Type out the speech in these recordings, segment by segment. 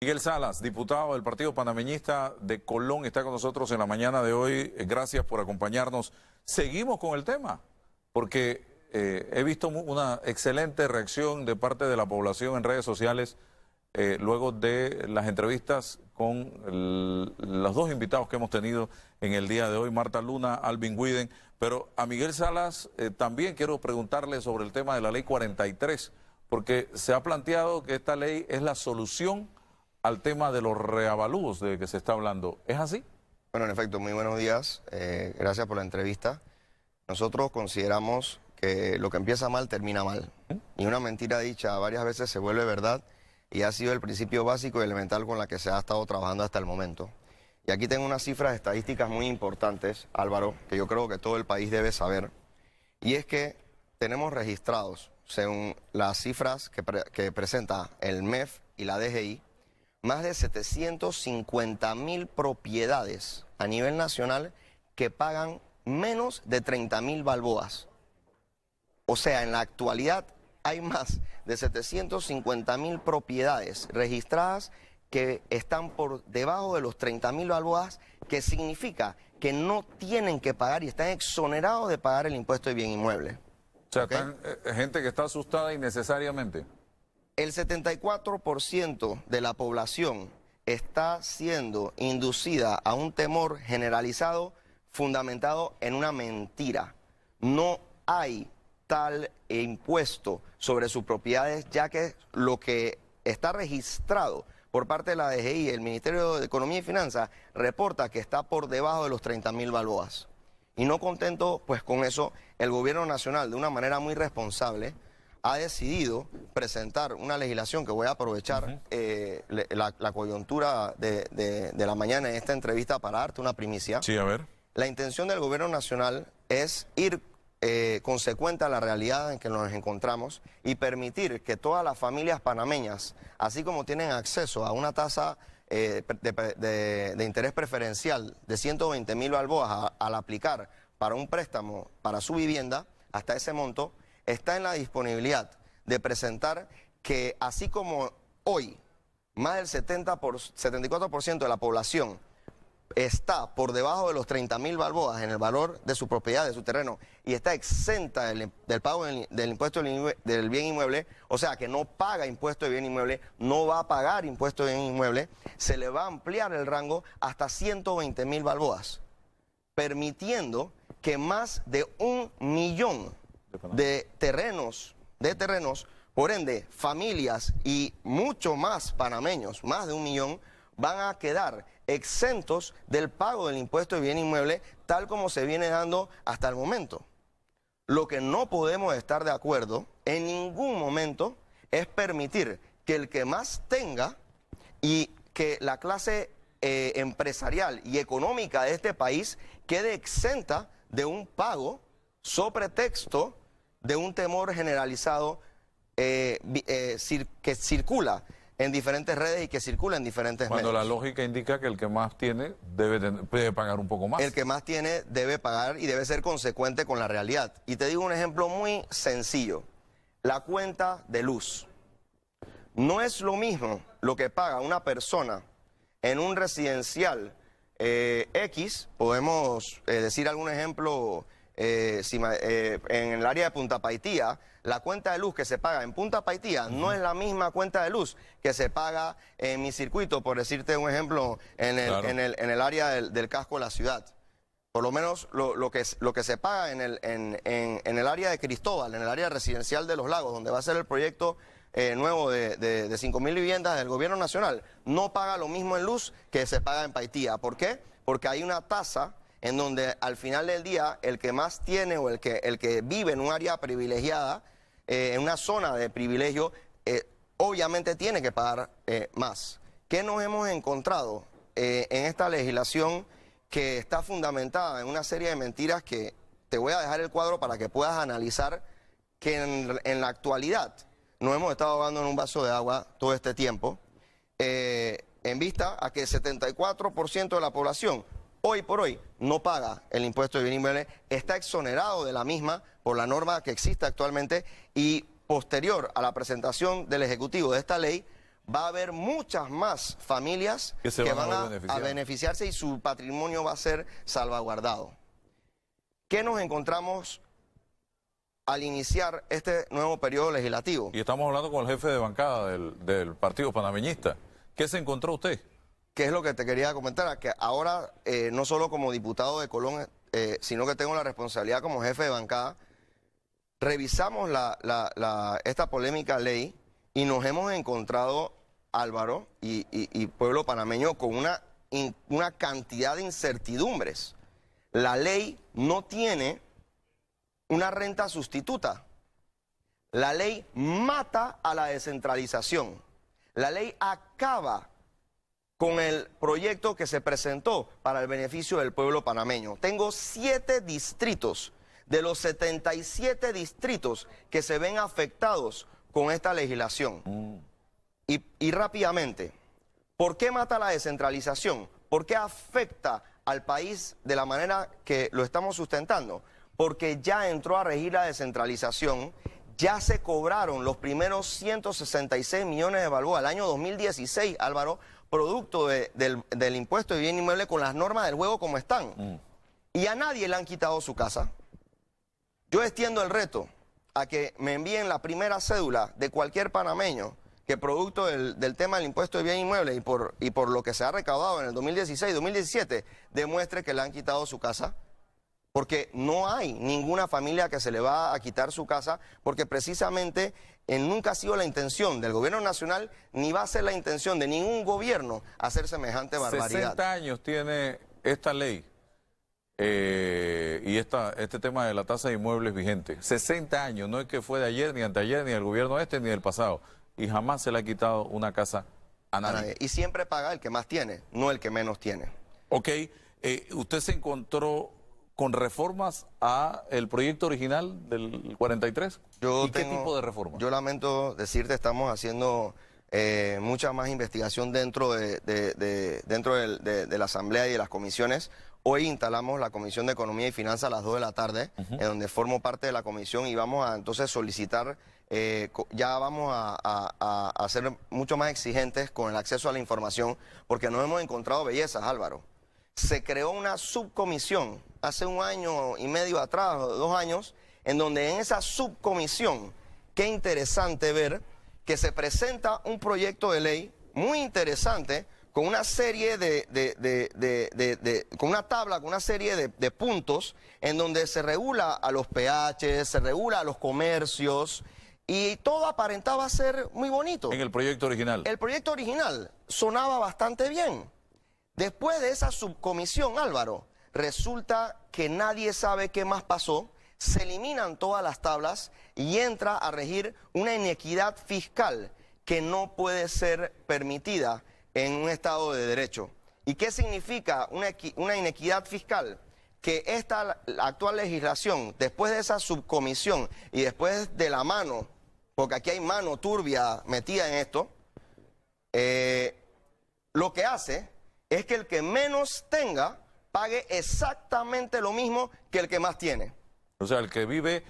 Miguel Salas, diputado del Partido Panameñista de Colón, está con nosotros en la mañana de hoy. Gracias por acompañarnos. Seguimos con el tema, porque he visto una excelente reacción de parte de la población en redes sociales luego de las entrevistas con los dos invitados que hemos tenido en el día de hoy, Marta Luna, Alvin Widen. Pero a Miguel Salas también quiero preguntarle sobre el tema de la Ley 43, porque se ha planteado que esta ley es la solución al tema de los reavalúos de que se está hablando. ¿Es así? Bueno, en efecto, muy buenos días. Gracias por la entrevista. Nosotros consideramos que lo que empieza mal termina mal. Y una mentira dicha varias veces se vuelve verdad y ha sido el principio básico y elemental con la que se ha estado trabajando hasta el momento. Y aquí tengo unas cifras estadísticas muy importantes, Álvaro, que yo creo que todo el país debe saber. Y es que tenemos registrados, según las cifras que presenta el MEF y la DGI, más de 750.000 propiedades a nivel nacional que pagan menos de 30.000 balboas. O sea, en la actualidad hay más de 750.000 propiedades registradas que están por debajo de los 30.000 balboas, que significa que no tienen que pagar y están exonerados de pagar el impuesto de bien inmueble. O sea, gente que está asustada innecesariamente. El 74% de la población está siendo inducida a un temor generalizado fundamentado en una mentira. No hay tal impuesto sobre sus propiedades, ya que lo que está registrado por parte de la DGI, el Ministerio de Economía y Finanzas, reporta que está por debajo de los 30.000 balboas. Y no contento pues con eso, el gobierno nacional, de una manera muy responsable, ha decidido presentar una legislación que voy a aprovechar la coyuntura de la mañana en esta entrevista para darte una primicia. Sí, a ver. La intención del gobierno nacional es ir consecuente a la realidad en que nos encontramos y permitir que todas las familias panameñas, así como tienen acceso a una tasa de interés preferencial de 120.000 balboas al aplicar para un préstamo para su vivienda, hasta ese monto, está en la disponibilidad de presentar que así como hoy más del 74% de la población está por debajo de los 30.000 balboas en el valor de su propiedad, de su terreno, y está exenta del pago del impuesto del bien inmueble, o sea que no paga impuesto de bien inmueble, no va a pagar impuesto de bien inmueble, se le va a ampliar el rango hasta 120.000 balboas, permitiendo que más de 1 millón de terrenos, por ende, familias y mucho más panameños, más de 1 millón, van a quedar exentos del pago del impuesto de bien inmueble, tal como se viene dando hasta el momento. Lo que no podemos estar de acuerdo en ningún momento es permitir que el que más tenga y que la clase empresarial y económica de este país quede exenta de un pago sobre pretexto de un temor generalizado que circula en diferentes redes y que circula en diferentes medios. Cuando la lógica indica que el que más tiene debe pagar un poco más. El que más tiene debe pagar y debe ser consecuente con la realidad. Y te digo un ejemplo muy sencillo. La cuenta de luz. No es lo mismo lo que paga una persona en un residencial X, podemos decir algún ejemplo. En el área de Punta Paitía, la cuenta de luz que se paga en Punta Paitía no es la misma cuenta de luz que se paga en mi circuito, por decirte un ejemplo, en el área del casco de la ciudad. Por lo menos lo que se paga en el área de Cristóbal, en el área residencial de Los Lagos, donde va a ser el proyecto nuevo de 5.000 viviendas del gobierno nacional, no paga lo mismo en luz que se paga en Paitía. ¿Por qué? Porque hay una tasa en donde al final del día el que más tiene o el que vive en un área privilegiada, en una zona de privilegio, obviamente tiene que pagar más. ¿Qué nos hemos encontrado en esta legislación que está fundamentada en una serie de mentiras que te voy a dejar el cuadro para que puedas analizar que en la actualidad nos hemos estado ahogando en un vaso de agua todo este tiempo, en vista a que el 74% de la población hoy por hoy no paga el impuesto de bien inmueble, está exonerado de la misma por la norma que existe actualmente y posterior a la presentación del Ejecutivo de esta ley va a haber muchas más familias que van a beneficiarse y su patrimonio va a ser salvaguardado. ¿Qué nos encontramos al iniciar este nuevo periodo legislativo? Y estamos hablando con el jefe de bancada del Partido Panameñista. ¿Qué se encontró usted? ¿Qué es lo que te quería comentar? Que ahora, no solo como diputado de Colón, sino que tengo la responsabilidad como jefe de bancada, revisamos esta polémica ley y nos hemos encontrado, Álvaro y pueblo panameño, con una cantidad de incertidumbres. La ley no tiene una renta sustituta. La ley mata a la descentralización. La ley acaba con el proyecto que se presentó para el beneficio del pueblo panameño. Tengo 7 distritos de los 77 distritos que se ven afectados con esta legislación. Y rápidamente, ¿por qué mata la descentralización? ¿Por qué afecta al país de la manera que lo estamos sustentando? Porque ya entró a regir la descentralización, ya se cobraron los primeros 166 millones de balboas al año 2016, Álvaro, producto del impuesto de bien inmueble con las normas del juego como están. Y a nadie le han quitado su casa. Yo extiendo el reto a que me envíen la primera cédula de cualquier panameño que producto del tema del impuesto de bien inmueble y por lo que se ha recaudado en el 2016, 2017, demuestre que le han quitado su casa. Porque no hay ninguna familia que se le va a quitar su casa, porque precisamente nunca ha sido la intención del gobierno nacional, ni va a ser la intención de ningún gobierno hacer semejante barbaridad. 60 años tiene esta ley y este tema de la tasa de inmuebles vigente. 60 años, no es que fue de ayer, ni anteayer, ni del gobierno ni del pasado. Y jamás se le ha quitado una casa a nadie. Y siempre paga el que más tiene, no el que menos tiene. Ok, usted se encontró con reformas a el proyecto original del 43. ¿Y qué tipo de reformas? Yo lamento decirte, estamos haciendo mucha más investigación dentro de la Asamblea y de las comisiones. Hoy instalamos la Comisión de Economía y Finanzas a las 2 de la tarde, en donde formo parte de la comisión y vamos a entonces solicitar, ya vamos a ser mucho más exigentes con el acceso a la información, porque nos hemos encontrado bellezas, Álvaro. Se creó una subcomisión hace 1 año y medio atrás, 2 años, en donde en esa subcomisión, qué interesante ver que se presenta un proyecto de ley muy interesante, con una serie con una tabla, con una serie de puntos, en donde se regula a los PH, se regula a los comercios, y todo aparentaba ser muy bonito. En el proyecto original. El proyecto original sonaba bastante bien. Después de esa subcomisión, Álvaro, resulta que nadie sabe qué más pasó, se eliminan todas las tablas y entra a regir una inequidad fiscal que no puede ser permitida en un Estado de Derecho. ¿Y qué significa una inequidad fiscal? Que esta actual legislación, después de esa subcomisión y después de la mano, porque aquí hay mano turbia metida en esto, lo que hace es que el que menos tenga pague exactamente lo mismo que el que más tiene. O sea, el que vive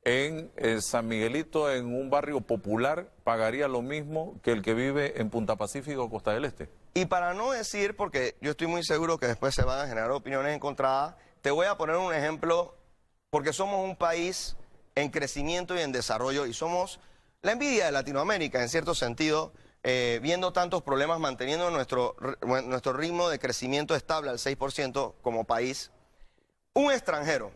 en San Miguelito, en un barrio popular, pagaría lo mismo que el que vive en Punta Pacífico o Costa del Este. Y para no decir, porque yo estoy muy seguro que después se van a generar opiniones encontradas, te voy a poner un ejemplo, porque somos un país en crecimiento y en desarrollo, y somos la envidia de Latinoamérica, en cierto sentido, viendo tantos problemas, manteniendo nuestro ritmo de crecimiento estable al 6% como país. Un extranjero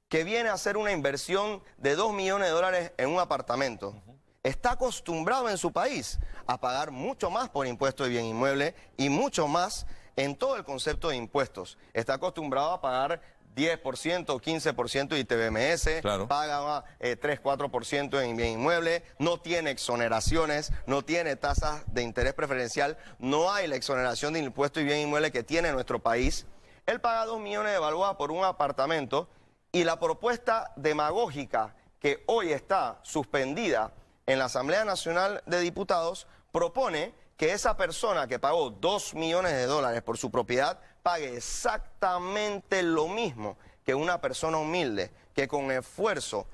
que viene a hacer una inversión de $2 millones en un apartamento, está acostumbrado en su país a pagar mucho más por impuesto de bien inmueble y mucho más en todo el concepto de impuestos. Está acostumbrado a pagar 10%, 15% de ITBMS, claro, paga 3, 4% en bien inmueble, no tiene exoneraciones, no tiene tasas de interés preferencial, no hay la exoneración de impuesto y bien inmueble que tiene nuestro país. Él paga 2 millones de balboas por un apartamento y la propuesta demagógica que hoy está suspendida en la Asamblea Nacional de Diputados propone que esa persona que pagó $2 millones por su propiedad pague exactamente lo mismo que una persona humilde que con esfuerzo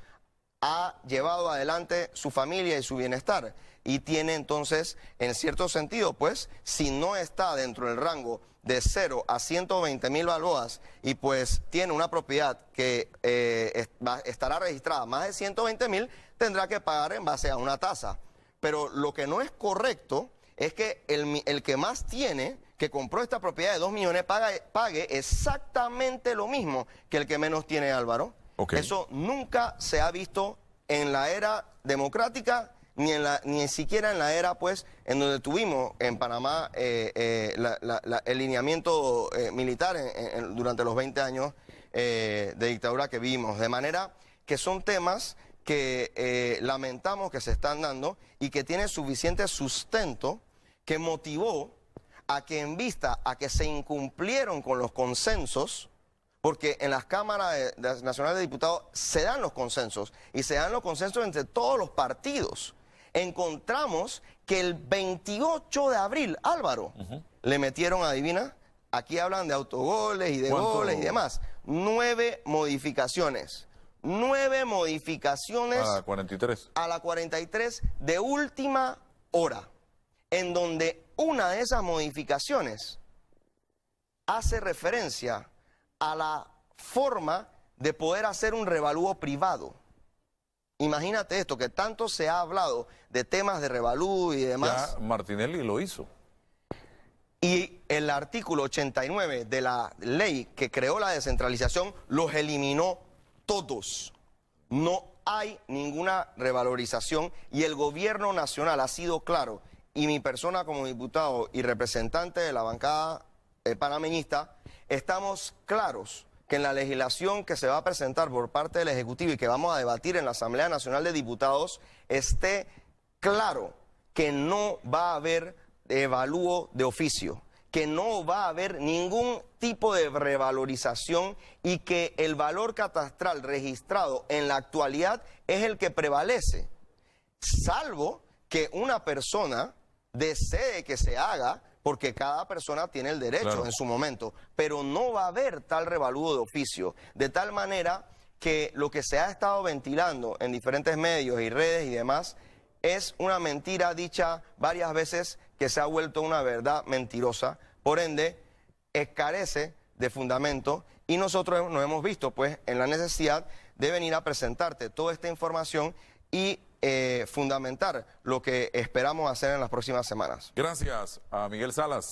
ha llevado adelante su familia y su bienestar. y tiene entonces, en cierto sentido, pues, si no está dentro del rango de 0 a 120.000 balboas y pues tiene una propiedad que estará registrada más de 120.000, tendrá que pagar en base a una tasa. Pero lo que no es correcto es que el que más tiene, que compró esta propiedad de 2 millones, pague exactamente lo mismo que el que menos tiene, Álvaro. Okay. Eso nunca se ha visto en la era democrática, ni siquiera en la era, pues, en donde tuvimos en Panamá el lineamiento militar durante los 20 años de dictadura que vivimos. De manera que son temas que lamentamos que se están dando y que tienen suficiente sustento que motivó a que, en vista a que se incumplieron con los consensos, porque en las cámaras nacionales de diputados se dan los consensos, y se dan los consensos entre todos los partidos. Encontramos que el 28 de abril, Álvaro, le metieron, adivina, aquí hablan de autogoles y de goles y demás, 9 modificaciones. 9 modificaciones a la 43. A la 43 de última hora, en donde una de esas modificaciones hace referencia a la forma de poder hacer un revalúo privado. Imagínate esto, que tanto se ha hablado de temas de revalúo y demás. Ya Martinelli lo hizo. Y el artículo 89 de la ley que creó la descentralización los eliminó todos. No hay ninguna revalorización y el gobierno nacional ha sido claro, y mi persona como diputado y representante de la bancada panameñista, estamos claros que en la legislación que se va a presentar por parte del Ejecutivo y que vamos a debatir en la Asamblea Nacional de Diputados, esté claro que no va a haber evalúo de oficio, que no va a haber ningún tipo de revalorización y que el valor catastral registrado en la actualidad es el que prevalece, salvo que una persona desee que se haga, porque cada persona tiene el derecho en su momento, pero no va a haber tal revalúo de oficio, de tal manera que lo que se ha estado ventilando en diferentes medios y redes y demás es una mentira dicha varias veces que se ha vuelto una verdad mentirosa, por ende carece de fundamento y nosotros nos hemos visto pues en la necesidad de venir a presentarte toda esta información y fundamentar lo que esperamos hacer en las próximas semanas. Gracias a Miguel Salas.